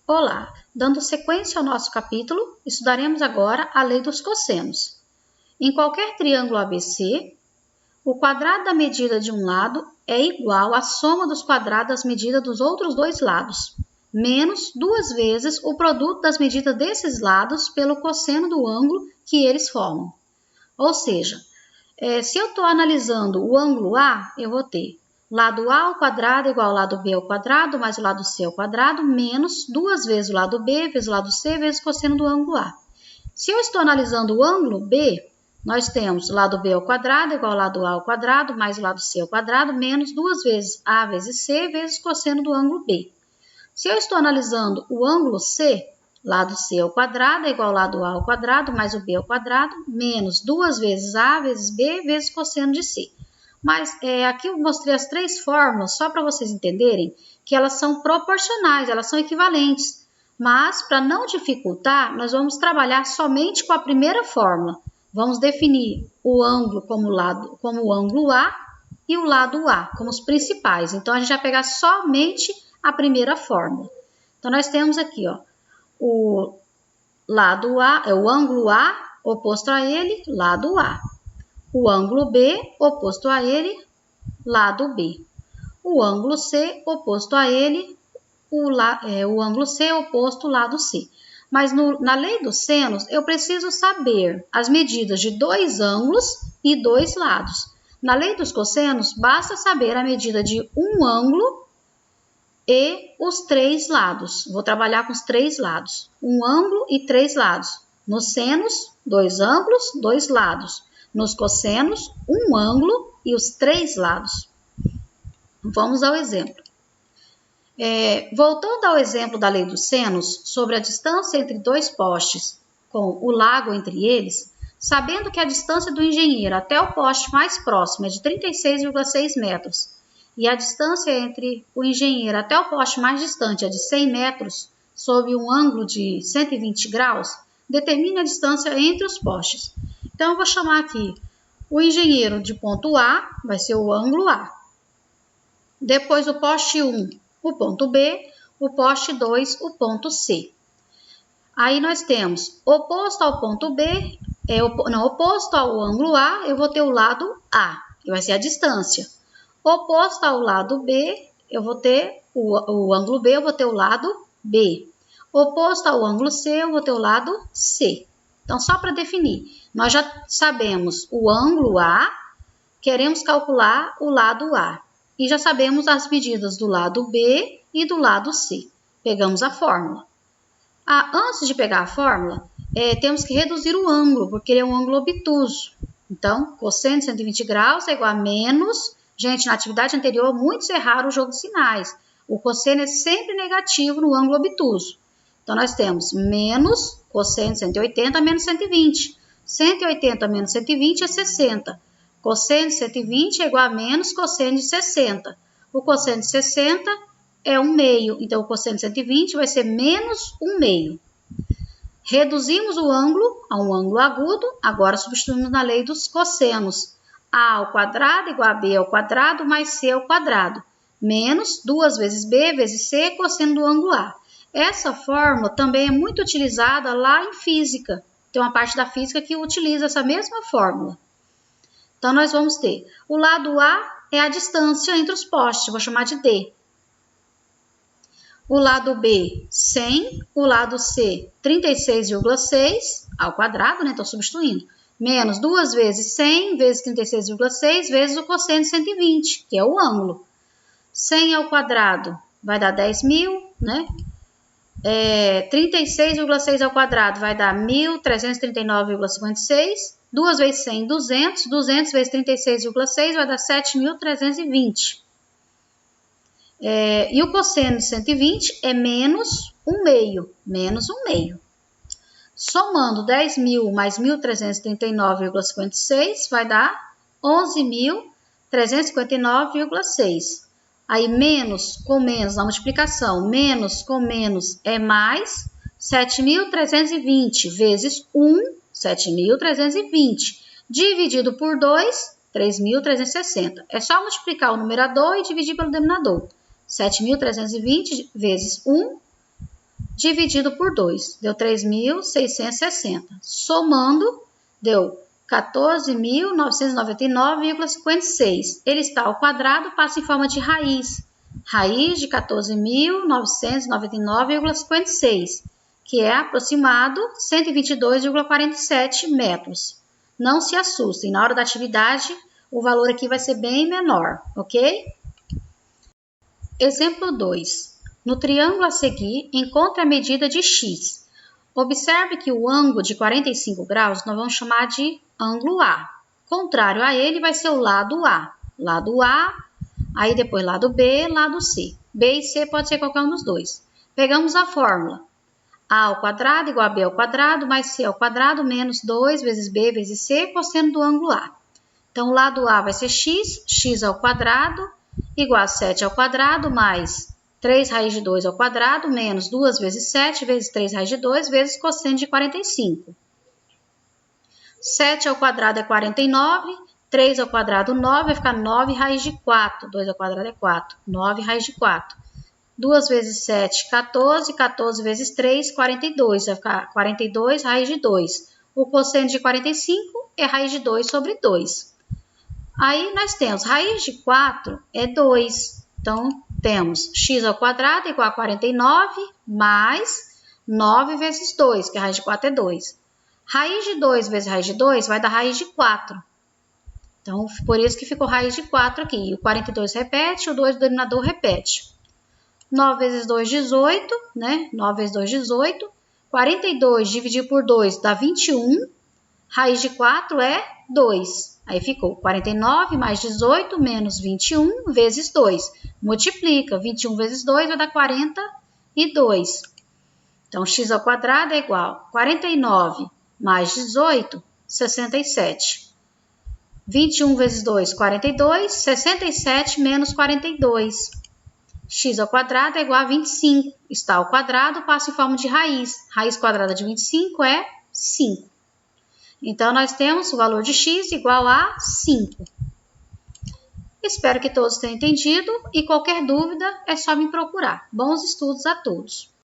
Olá, dando sequência ao nosso capítulo, estudaremos agora a lei dos cossenos. Em qualquer triângulo ABC, o quadrado da medida de um lado é igual à soma dos quadrados das medidas dos outros dois lados, menos duas vezes o produto das medidas desses lados pelo cosseno do ângulo que eles formam. Ou seja, se eu estou analisando o ângulo A, eu vou ter lado A ao quadrado igual ao lado B ao quadrado, mais o lado C ao quadrado, menos duas vezes o lado B, vezes o lado C, vezes o cosseno do ângulo A. Se eu estou analisando o ângulo B, nós temos o lado B ao quadrado igual ao lado A ao quadrado, mais o lado C ao quadrado, menos duas vezes A vezes C, vezes o cosseno do ângulo B. Se eu estou analisando o ângulo C, lado C ao quadrado é igual ao lado A ao quadrado, mais o B ao quadrado, menos duas vezes A vezes B, vezes cosseno de C. Mas aqui eu mostrei as três fórmulas só para vocês entenderem que elas são proporcionais, elas são equivalentes. Mas, para não dificultar, nós vamos trabalhar somente com a primeira fórmula. Vamos definir o ângulo como o ângulo A e o lado A como os principais. Então, a gente vai pegar somente a primeira fórmula. Então, nós temos aqui, ó, o lado A, o ângulo A, oposto a ele, lado A. O ângulo B, oposto a ele, lado B. O ângulo C, oposto a ele, o ângulo C, oposto ao lado C. Mas na lei dos senos, eu preciso saber as medidas de dois ângulos e dois lados. Na lei dos cossenos, basta saber a medida de um ângulo e os três lados. Vou trabalhar com os três lados. Um ângulo e três lados. Nos senos, dois ângulos, dois lados. Nos cossenos, um ângulo e os três lados. Vamos ao exemplo. Voltando ao exemplo da lei dos senos, sobre a distância entre dois postes, com o lago entre eles, sabendo que a distância do engenheiro até o poste mais próximo é de 36,6 metros, e a distância entre o engenheiro até o poste mais distante é de 100 metros, sob um ângulo de 120 graus, determine a distância entre os postes. Então, eu vou chamar aqui o engenheiro de ponto A, vai ser o ângulo A. Depois, o poste 1, o ponto B, o poste 2, o ponto C. Aí, nós temos oposto ao ponto B, oposto ao ângulo A, eu vou ter o lado A, que vai ser a distância. Oposto ao lado B, eu vou ter o ângulo B, eu vou ter o lado B. Oposto ao ângulo C, eu vou ter o lado C. Então, só para definir, nós já sabemos o ângulo A, queremos calcular o lado A. E já sabemos as medidas do lado B e do lado C. Pegamos a fórmula. Antes de pegar a fórmula, temos que reduzir o ângulo, porque ele é um ângulo obtuso. Então, cosseno de 120 graus é igual a menos... Gente, na atividade anterior, muitos erraram o jogo de sinais. O cosseno é sempre negativo no ângulo obtuso. Então, nós temos menos cosseno de 180 menos 120. 180 menos 120 é 60. Cosseno de 120 é igual a menos cosseno de 60. O cosseno de 60 é 1 meio. Então, o cosseno de 120 vai ser menos 1 meio. Reduzimos o ângulo a um ângulo agudo. Agora, substituímos na lei dos cossenos. A ao quadrado igual a B ao quadrado mais C ao quadrado. Menos 2 vezes B vezes C, cosseno do ângulo A. Essa fórmula também é muito utilizada lá em física. Tem uma parte da física que utiliza essa mesma fórmula. Então, nós vamos ter o lado A é a distância entre os postes, vou chamar de D. O lado B, 100. O lado C, 36,6 ao quadrado, né? Estou substituindo. Menos 2 vezes 100 vezes 36,6 vezes o cosseno de 120, que é o ângulo. 100 ao quadrado vai dar 10.000, né? 36,6 ao quadrado vai dar 1.339,56. 2 vezes 100, 200. 200 vezes 36,6 vai dar 7.320. E o cosseno de 120 é menos 1 meio. Menos 1 meio. Somando 10.000 mais 1.339,56 vai dar 11.359,6. Aí, menos com menos na multiplicação, menos com menos é mais, 7.320 vezes 1, 7.320. Dividido por 2, 3.360. É só multiplicar o numerador e dividir pelo denominador. 7.320 vezes 1, dividido por 2, deu 3.660. Somando, deu 14.999,56. Ele está ao quadrado, passa em forma de raiz. Raiz de 14.999,56, que é aproximado 122,47 metros. Não se assustem, na hora da atividade, o valor aqui vai ser bem menor, ok? Exemplo 2. No triângulo a seguir, encontre a medida de x. Observe que o ângulo de 45 graus nós vamos chamar de ângulo A. Contrário a ele vai ser o lado A. Lado A, aí depois lado B, lado C. B e C pode ser qualquer um dos dois. Pegamos a fórmula. A ao quadrado igual a B ao quadrado, mais C ao quadrado, menos 2 vezes B vezes C, cosseno do ângulo A. Então, o lado A vai ser x, x ao quadrado, igual a 7 ao quadrado, mais 3 raiz de 2 ao quadrado, menos 2 vezes 7, vezes 3 raiz de 2, vezes cosseno de 45. 7 ao quadrado é 49, 3 ao quadrado 9, vai ficar 9 raiz de 4, 2 ao quadrado é 4, 9 raiz de 4. 2 vezes 7, 14, 14 vezes 3, 42, vai ficar 42 raiz de 2. O cosseno de 45 é raiz de 2 sobre 2. Aí, nós temos raiz de 4 é 2. Então, temos x ao quadrado igual a 49 mais 9 vezes 2, que a raiz de 4 é 2. Raiz de 2 vezes raiz de 2 vai dar raiz de 4. Então, por isso que ficou raiz de 4 aqui. O 42 repete, o 2 do denominador repete. 9 vezes 2, 18, né? 9 vezes 2, 18. 42 dividido por 2 dá 21. Raiz de 4 é 2. Aí ficou 49 mais 18 menos 21 vezes 2. Multiplica. 21 vezes 2 vai dar 42. Então, x ao quadrado é igual a 49 mais 18, 67. 21 vezes 2, 42. 67 menos 42. X ao quadrado é igual a 25. Está ao quadrado, passa em forma de raiz. Raiz quadrada de 25 é 5. Então, nós temos o valor de x igual a 5. Espero que todos tenham entendido e qualquer dúvida é só me procurar. Bons estudos a todos!